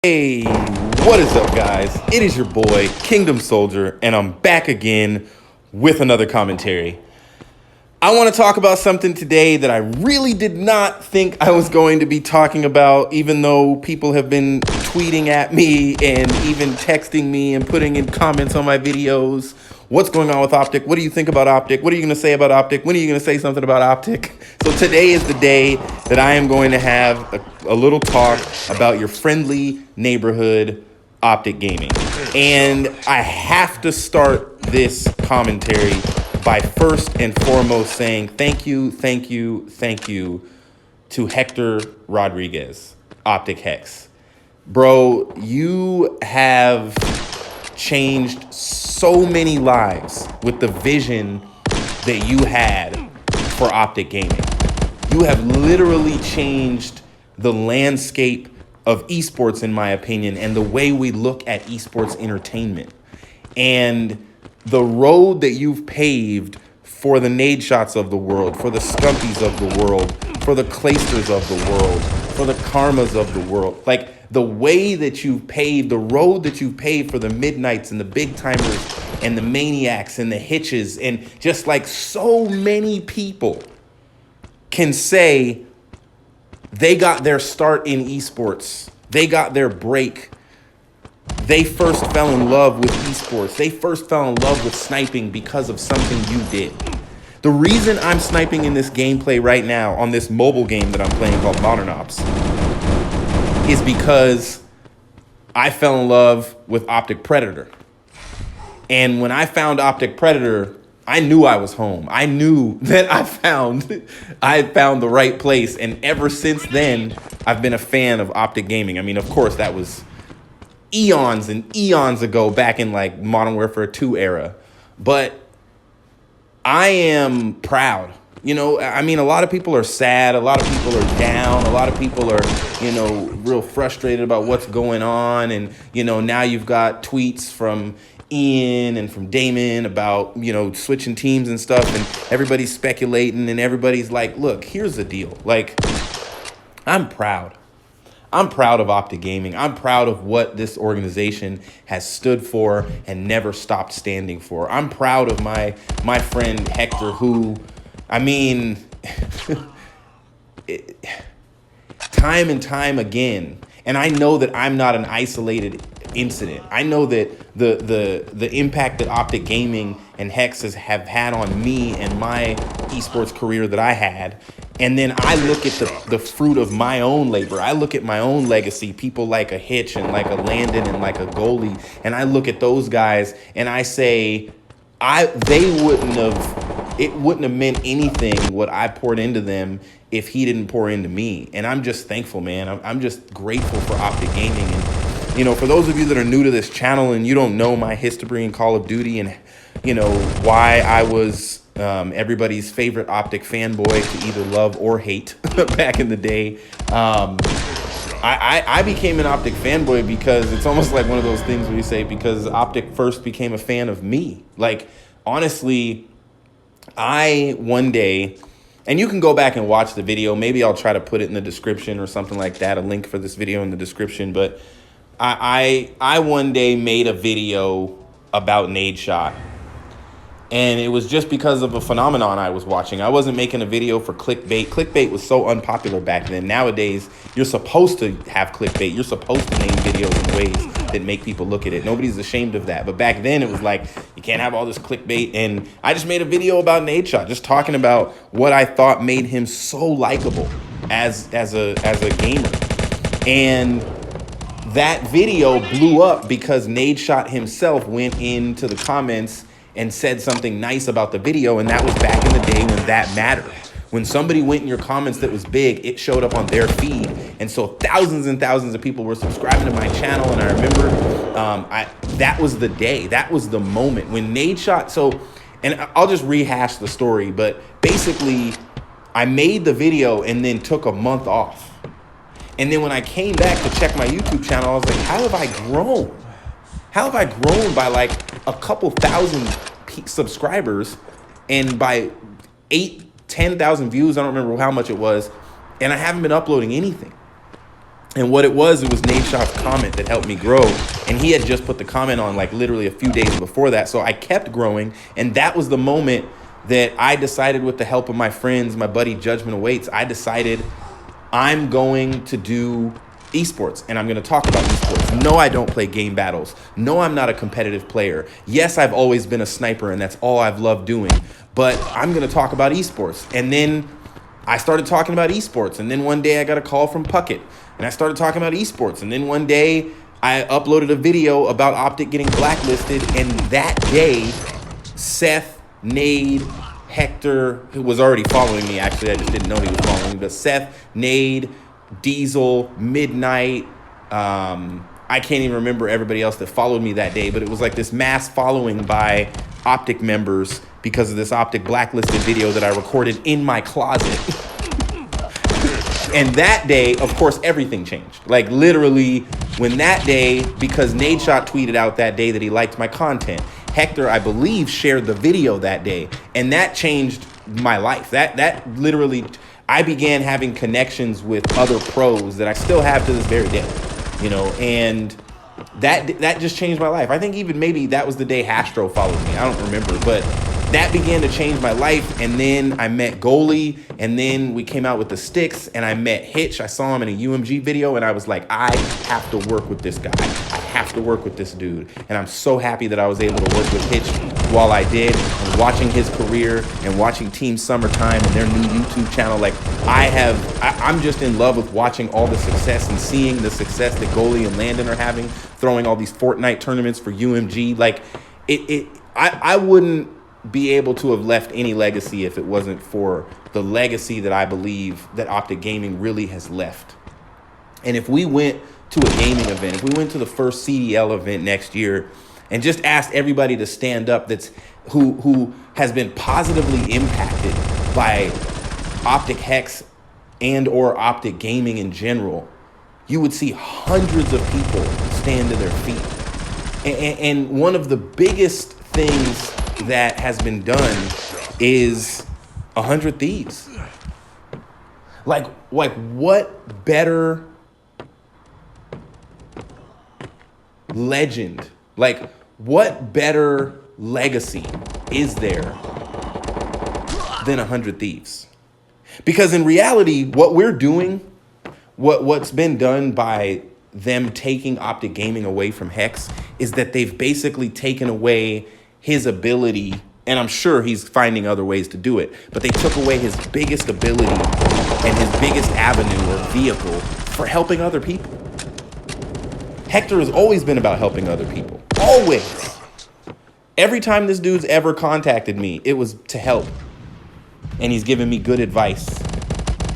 Hey, what is up, guys? It is your boy, Kingdom Soldier, and I'm back again with another commentary. I want to talk about something today that I really did not think I was going to be talking about, even though people have been tweeting at me and even texting me and putting in comments on my videos. What's going on with Optic? What do you think about Optic? What are you going to say about Optic? When are you going to say something about Optic? So today is the day that I am going to have a little talk about your friendly neighborhood Optic Gaming. And I have to start this commentary by first and foremost saying thank you to Hector Rodriguez, Optic Hex. Bro, you have changed so many lives with the vision that you had for Optic Gaming. You have literally changed the landscape of esports, in my opinion, and the way we look at esports entertainment. And the road that you've paved for the nade shots of the world, for the scumpies of the world, for the claysters of the world, for the karmas of the world, like the way that you've paved, the road that you've paved for the midnights and the big timers and the maniacs and the hitches, and just like so many people can say they got their start in esports, they got their break. They first fell in love with esports. They first fell in love with sniping because of something you did. The reason I'm sniping in this gameplay right now on this mobile game that I'm playing called Modern Ops is because I fell in love with Optic Predator. And when I found Optic Predator, I knew I was home. I knew that I had found the right place. And ever since then, I've been a fan of Optic Gaming. I mean, of course, that was eons and eons ago, back in like Modern Warfare 2 era. But I am proud. You know, I mean, a lot of people are sad. A lot of people are down. A lot of people are, real frustrated about what's going on. And, now you've got tweets from Ian and from Damon about, switching teams and stuff. And everybody's speculating and everybody's like, look, here's the deal. Like, I'm proud. I'm proud of Optic Gaming. I'm proud of what this organization has stood for and never stopped standing for. I'm proud of my friend Hector, who, I mean, time and time again, and I know that I'm not an isolated incident. I know that the impact that Optic Gaming and Hex have had on me and my esports career that I had. And then I look at the fruit of my own labor. I look at my own legacy, people like a Hitch and like a Landon and like a Goalie. And I look at those guys and I say, it wouldn't have meant anything what I poured into them if he didn't pour into me. And I'm just thankful, man. I'm just grateful for Optic Gaming. And, for those of you that are new to this channel and you don't know my history in Call of Duty and, why I was everybody's favorite Optic fanboy to either love or hate back in the day. I became an Optic fanboy because it's almost like one of those things where you say, because Optic first became a fan of me. Like, honestly, I one day, and you can go back and watch the video. Maybe I'll try to put it in the description or something like that, a link for this video in the description. But I one day made a video about nade shot. And it was just because of a phenomenon I was watching. I wasn't making a video for clickbait. Clickbait was so unpopular back then. Nowadays, you're supposed to have clickbait. You're supposed to name videos in ways that make people look at it. Nobody's ashamed of that. But back then, it was like, you can't have all this clickbait. And I just made a video about nade shot, just talking about what I thought made him so likable as a gamer. And that video blew up because nade shot himself went into the comments and said something nice about the video, and that was back in the day when that mattered. When somebody went in your comments that was big, it showed up on their feed, and so thousands and thousands of people were subscribing to my channel. And I remember that was the day, that was the moment when nade shot. So, and I'll just rehash the story, but basically, I made the video and then took a month off, and then when I came back to check my YouTube channel, I was like, how have I grown? How have I grown by like a couple thousand subscribers and by 10,000 views? I don't remember how much it was. And I haven't been uploading anything. And what it was Nate Shot's comment that helped me grow. And he had just put the comment on like literally a few days before that. So I kept growing. And that was the moment that I decided, with the help of my friends, my buddy Judgment Awaits, I decided I'm going to do esports and I'm going to talk about esports. No, I don't play game battles. No, I'm not a competitive player. Yes, I've always been a sniper and that's all I've loved doing. But I'm going to talk about esports. And then I started talking about esports. And then one day I got a call from Puckett. And I started talking about esports. And then one day I uploaded a video about Optic getting blacklisted. And that day, Seth, Nade, Hector, who was already following me, actually, I just didn't know he was following me, but Seth, Nade, Diesel, Midnight, I can't even remember everybody else that followed me that day, but it was like this mass following by Optic members because of this Optic blacklisted video that I recorded in my closet. And that day, of course, everything changed. Like literally when that day, because Nadeshot tweeted out that day that he liked my content. Hector, I believe, shared the video that day. And that changed my life. That literally, I began having connections with other pros that I still have to this very day. You know, and that just changed my life. I think even maybe that was the day Hastro followed me. I don't remember, but that began to change my life. And then I met Goalie, and then we came out with the sticks, and I met Hitch. I saw him in a UMG video, and I was like, I have to work with this guy. I have to work with this dude. And I'm so happy that I was able to work with Hitch while I did, and watching his career and watching Team Summertime and their new YouTube channel. Like I'm just in love with watching all the success and seeing the success that Goalie and Landon are having, throwing all these Fortnite tournaments for UMG. Like I wouldn't be able to have left any legacy if it wasn't for the legacy that I believe that Optic Gaming really has left. And if we went to a gaming event, if we went to the first CDL event next year and just asked everybody to stand up who has been positively impacted by Optic Hex and or Optic Gaming in general, you would see hundreds of people stand to their feet. And one of the biggest things that has been done is 100 Thieves. Like what better legend, like what better legacy is there than 100 Thieves? Because in reality, what we're doing, what's been done by them taking Optic Gaming away from Hex is that they've basically taken away his ability, and I'm sure he's finding other ways to do it, but they took away his biggest ability and his biggest avenue or vehicle for helping other people. Hector has always been about helping other people. Always. Every time this dude's ever contacted me, it was to help. And he's given me good advice.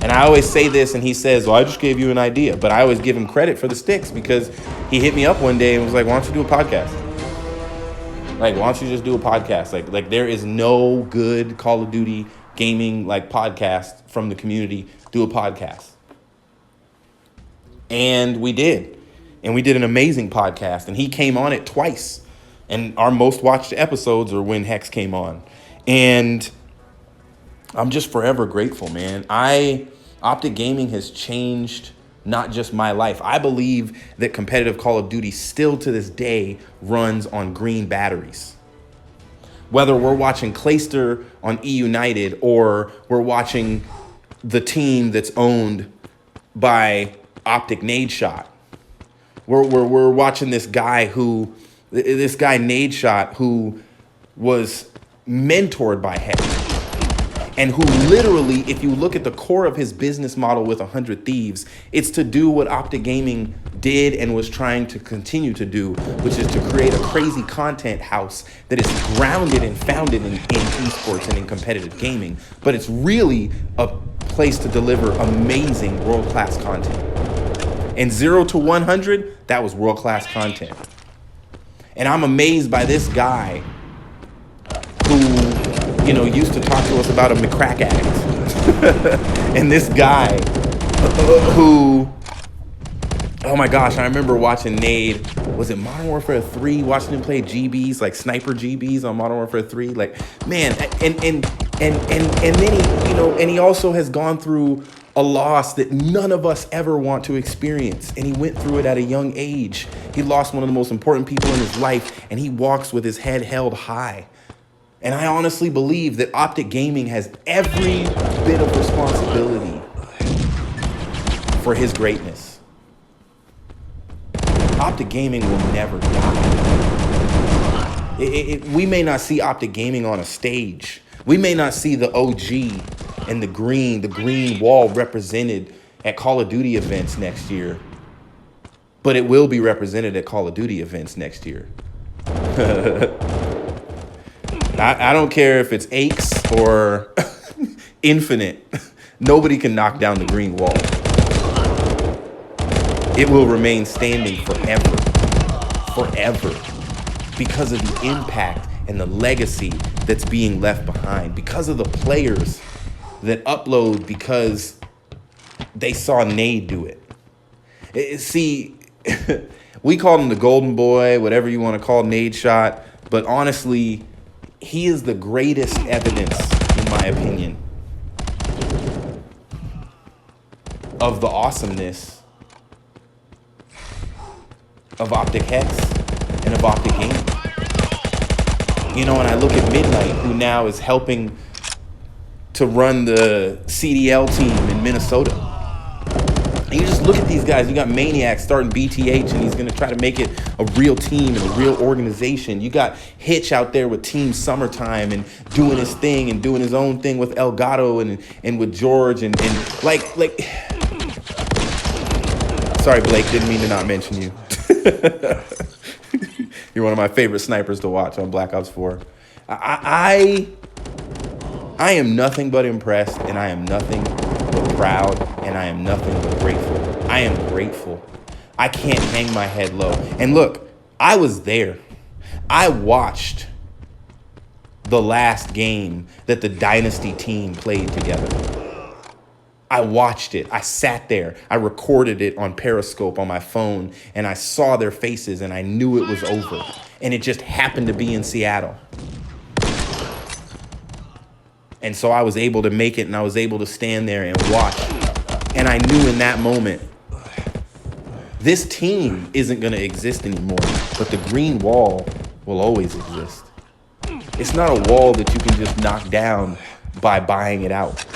And I always say this, and he says, well, I just gave you an idea. But I always give him credit for the sticks because he hit me up one day and was like, why don't you do a podcast? Like, why don't you just do a podcast? Like there is no good Call of Duty gaming like podcast from the community. Do a podcast. And we did. And we did an amazing podcast. And he came on it twice. And our most watched episodes are when Hex came on. And I'm just forever grateful, man. Optic Gaming has changed not just my life. I believe that competitive Call of Duty still to this day runs on green batteries. Whether we're watching Clayster on E United or we're watching the team that's owned by Optic Nadeshot. We're watching this guy Nadeshot who was mentored by Hex. And who literally, if you look at the core of his business model with 100 Thieves, it's to do what Optic Gaming did and was trying to continue to do, which is to create a crazy content house that is grounded and founded in esports and in competitive gaming. But it's really a place to deliver amazing world-class content. And 0 to 100, that was world-class content. And I'm amazed by this guy who, used to talk to us about a crack addict. And this guy who, oh my gosh, I remember watching Nade, was it Modern Warfare 3? Watching him play GBs, like sniper GBs on Modern Warfare 3. Like, man, and then he, and he also has gone through a loss that none of us ever want to experience. And he went through it at a young age. He lost one of the most important people in his life, and he walks with his head held high. And I honestly believe that Optic Gaming has every bit of responsibility for his greatness. Optic Gaming will never die. We may not see Optic Gaming on a stage. We may not see the OG and the green wall represented at Call of Duty events next year. But it will be represented at Call of Duty events next year. I don't care if it's Aches or Infinite. Nobody can knock down the green wall. It will remain standing forever. Forever. Because of the impact and the legacy that's being left behind. Because of the players that upload because they saw Nade do it. See, we call him the golden boy, whatever you want to call Nade Shot. But honestly, he is the greatest evidence, in my opinion, of the awesomeness of Optic Hex and of Optic Gaming. You know, and I look at Midnight, who now is helping to run the CDL team in Minnesota. And you just look at these guys. You got Maniac starting BTH, and he's going to try to make it a real team and a real organization. You got Hitch out there with Team Summertime and doing his thing and doing his own thing with Elgato and with George and like. Sorry, Blake, didn't mean to not mention you. You're one of my favorite snipers to watch on Black Ops 4. I am nothing but impressed, and I am nothing but proud, and I am nothing but grateful. I am grateful. I can't hang my head low. And look, I was there. I watched the last game that the Dynasty team played together. I watched it. I sat there. I recorded it on Periscope on my phone, and I saw their faces, and I knew it was over. And it just happened to be in Seattle. And so I was able to make it, and I was able to stand there and watch. And I knew in that moment, this team isn't going to exist anymore, but the green wall will always exist. It's not a wall that you can just knock down by buying it out.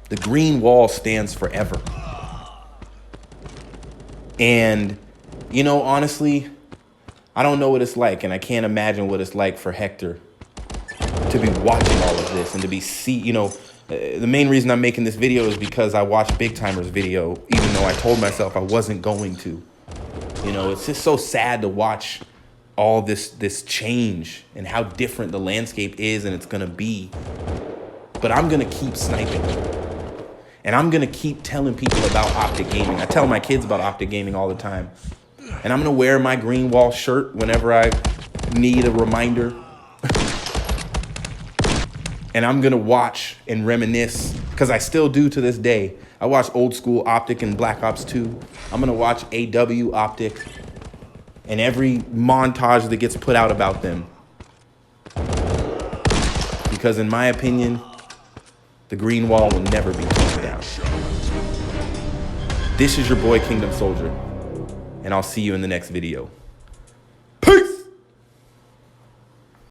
The green wall stands forever. And, you know, honestly, I don't know what it's like, and I can't imagine what it's like for Hector to be watching all of this and to be the main reason I'm making this video is because I watched Big Timer's video, even though I told myself I wasn't going to. You know, it's just so sad to watch all this change and how different the landscape is and it's going to be. But I'm going to keep sniping. And I'm going to keep telling people about Optic Gaming. I tell my kids about Optic Gaming all the time. And I'm going to wear my Greenwall shirt whenever I need a reminder. And I'm going to watch and reminisce, because I still do to this day. I watch old school Optic and Black Ops 2. I'm going to watch AW Optic and every montage that gets put out about them. Because in my opinion, the green wall will never be torn down. This is your boy, Kingdom Soldier, and I'll see you in the next video.